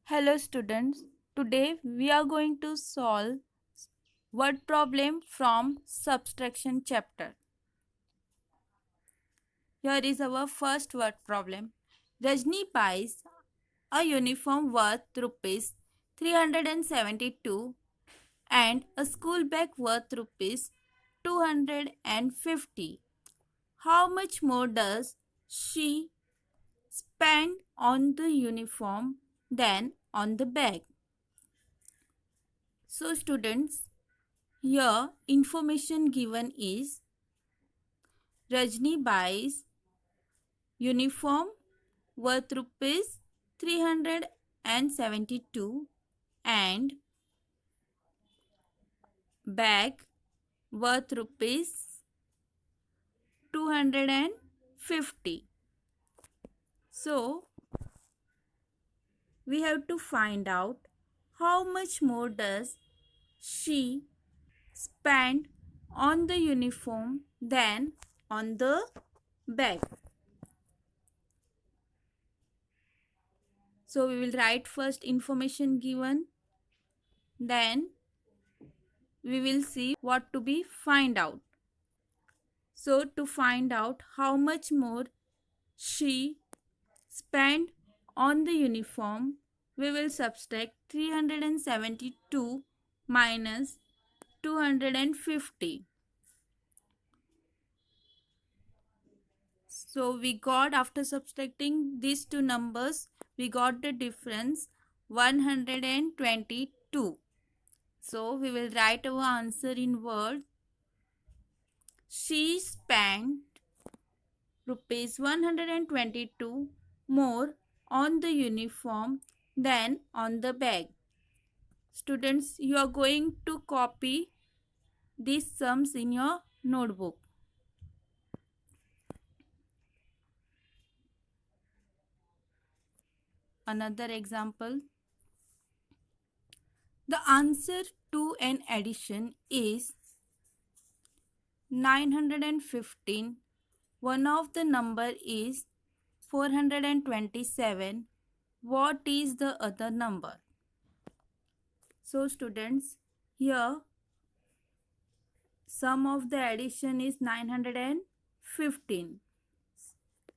Hello students, today we are going to solve word problem from subtraction chapter. Here is our first word problem. Rajni buys a uniform worth rupees 372 and a school bag worth rupees 250. How much more does she spend on the uniform than on the bag? So students, here information given is Rajni buys uniform worth rupees 372 and bag worth rupees 250. So we have to find out how much more does she spend on the uniform than on the bag. So we will write first information given, then we will see what to be find out. So to find out how much more she spent on the uniform, we will subtract 372 minus 250. So we got, after subtracting these two numbers, we got the difference 122. So we will write our answer in word. She spent rupees 122 more on the uniform than on the bag. Students, you are going to copy these sums in your notebook. Another example. The answer to an addition is 915. One of the number is 427. What is the other number? So students, here sum of the addition is 915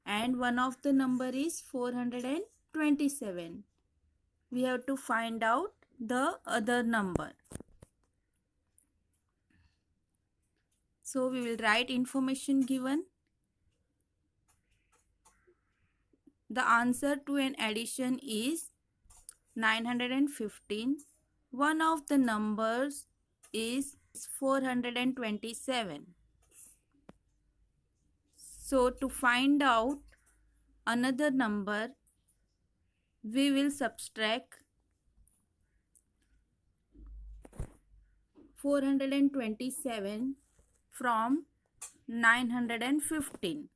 and one of the number is 427. We have to find out the other number. So we will write information given. The answer to an addition is 915. One of the numbers is 427. So to find out another number, we will subtract 427 from 915.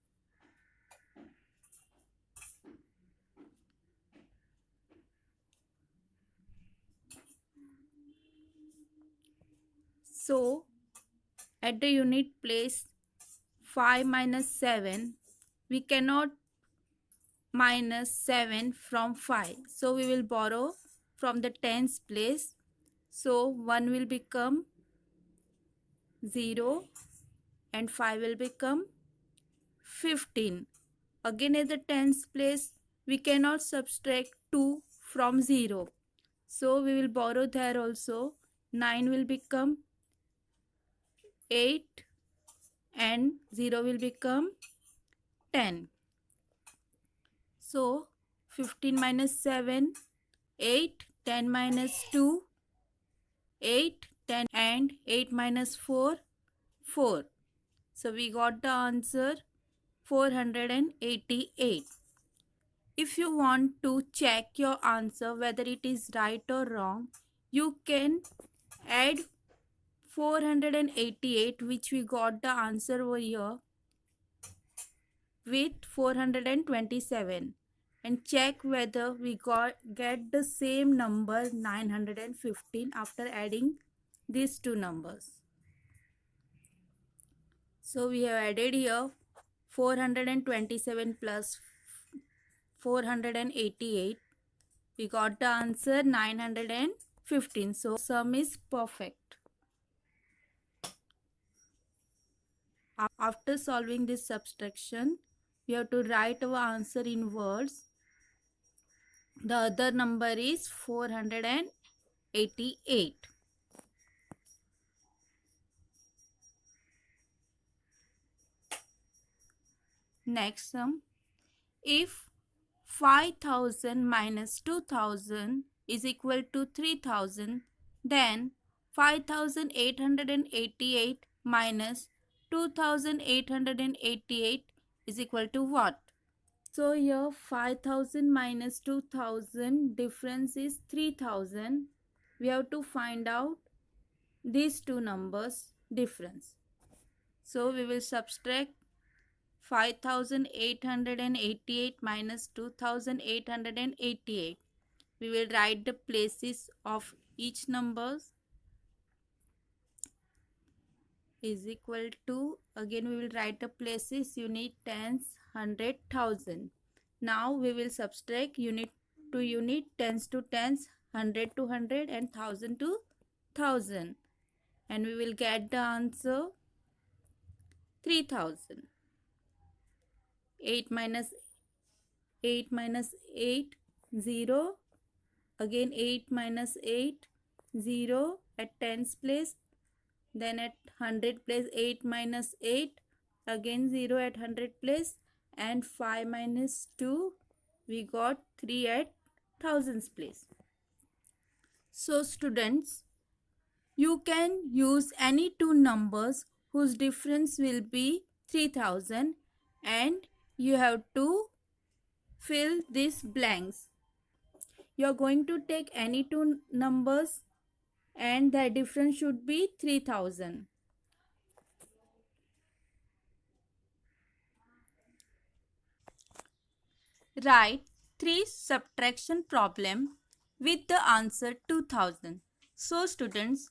So at the unit place 5 minus 7, we cannot minus 7 from 5. So we will borrow from the tens place. So 1 will become 0 and 5 will become 15. Again at the tens place, we cannot subtract 2 from 0. So we will borrow there also. 9 will become 8 and 0 will become 10. So 15 minus 7, 8, 10 minus 2, 8, 10 and 8 minus 4, 4. So we got the answer 488. If you want to check your answer whether it is right or wrong, you can add 488, which we got the answer over here, with 427 and check whether we get the same number 915 after adding these two numbers. So we have added here 427 plus 488. We got the answer 915. So sum is perfect. After solving this subtraction, we have to write our answer in words. The other number is 488. Next sum. If 5000 minus 2000 is equal to 3000, then 5888 minus 2888 is equal to what? So here 5000 minus 2000, difference is 3000. We have to find out these two numbers difference. So we will subtract 5888 minus 2888. We will write the places of each numbers is equal to, again we will write the places, unit, tens, hundred, thousand. Now we will subtract unit to unit, tens to tens, hundred to hundred, and thousand to thousand, and we will get the answer 3000. 8 minus 8 minus 8, 0. Again 8 minus 8, 0 at tens place. Then at 100 place 8 minus 8, again 0 at 100 place, and 5 minus 2, we got 3 at thousands place. So students, you can use any two numbers whose difference will be 3000, and you have to fill these blanks. You are going to take any two numbers and their difference should be 3000. Write 3 subtraction problem with the answer 2000. So students,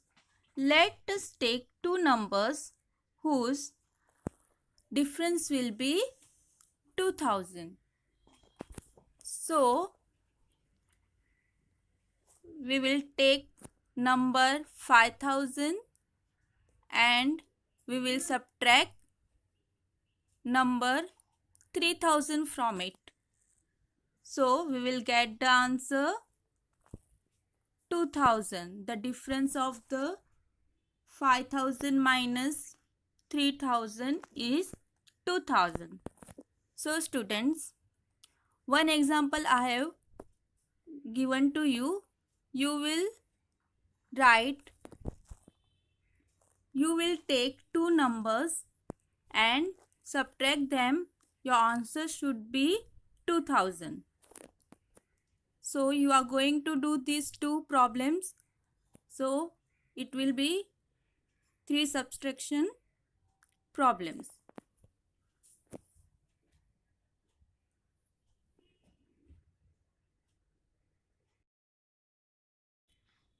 let us take two numbers whose difference will be 2000. So we will take number 5000 and we will subtract number 3000 from it. So we will get the answer 2000. The difference of the 5000 minus 3000 is 2000. So students, one example I have given to you. You will take two numbers and subtract them. Your answer should be 2000. So you are going to do these two problems. So it will be 3 subtraction problems.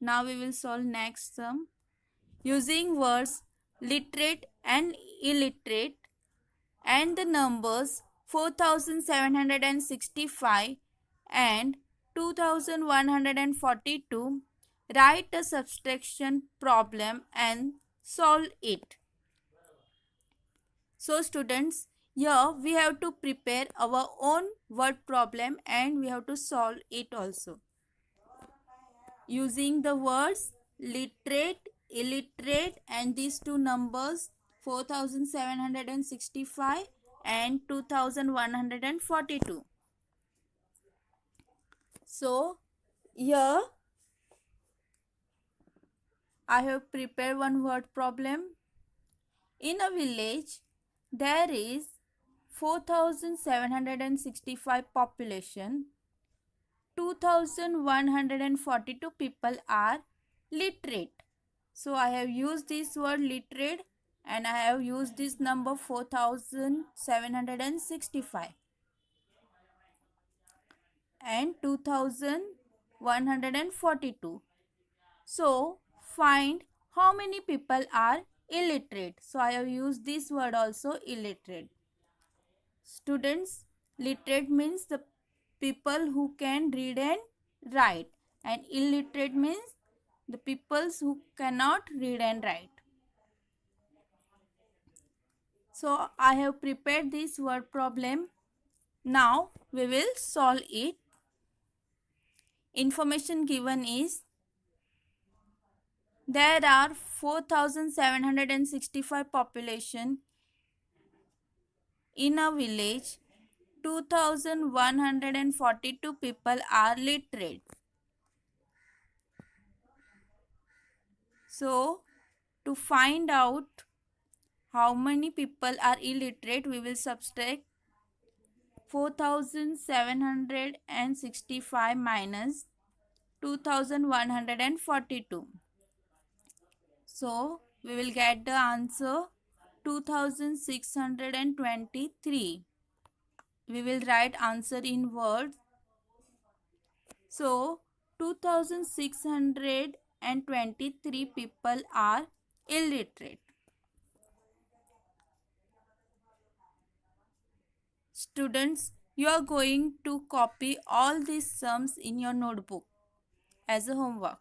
Now we will solve next sum. Using words literate and illiterate and the numbers 4765 and 2142, write a subtraction problem and solve it. So students, here we have to prepare our own word problem and we have to solve it also. Using the words literate, illiterate and these two numbers 4765 and 2142. So here I have prepared one word problem. In a village there is 4765 population. 2142 people are literate. So I have used this word literate and I have used this number 4765 and 2142. So find how many people are illiterate. So I have used this word also, illiterate. Students, literate means the people who can read and write, and illiterate means the peoples who cannot read and write. So I have prepared this word problem. Now we will solve it. Information given is there are 4,765 population in a village. 2,142 people are literate. So to find out how many people are illiterate, we will subtract 4,765 minus 2,142. So we will get the answer 2,623. We will write answer in words. So 2,623 people are illiterate. Students, you are going to copy all these sums in your notebook as a homework.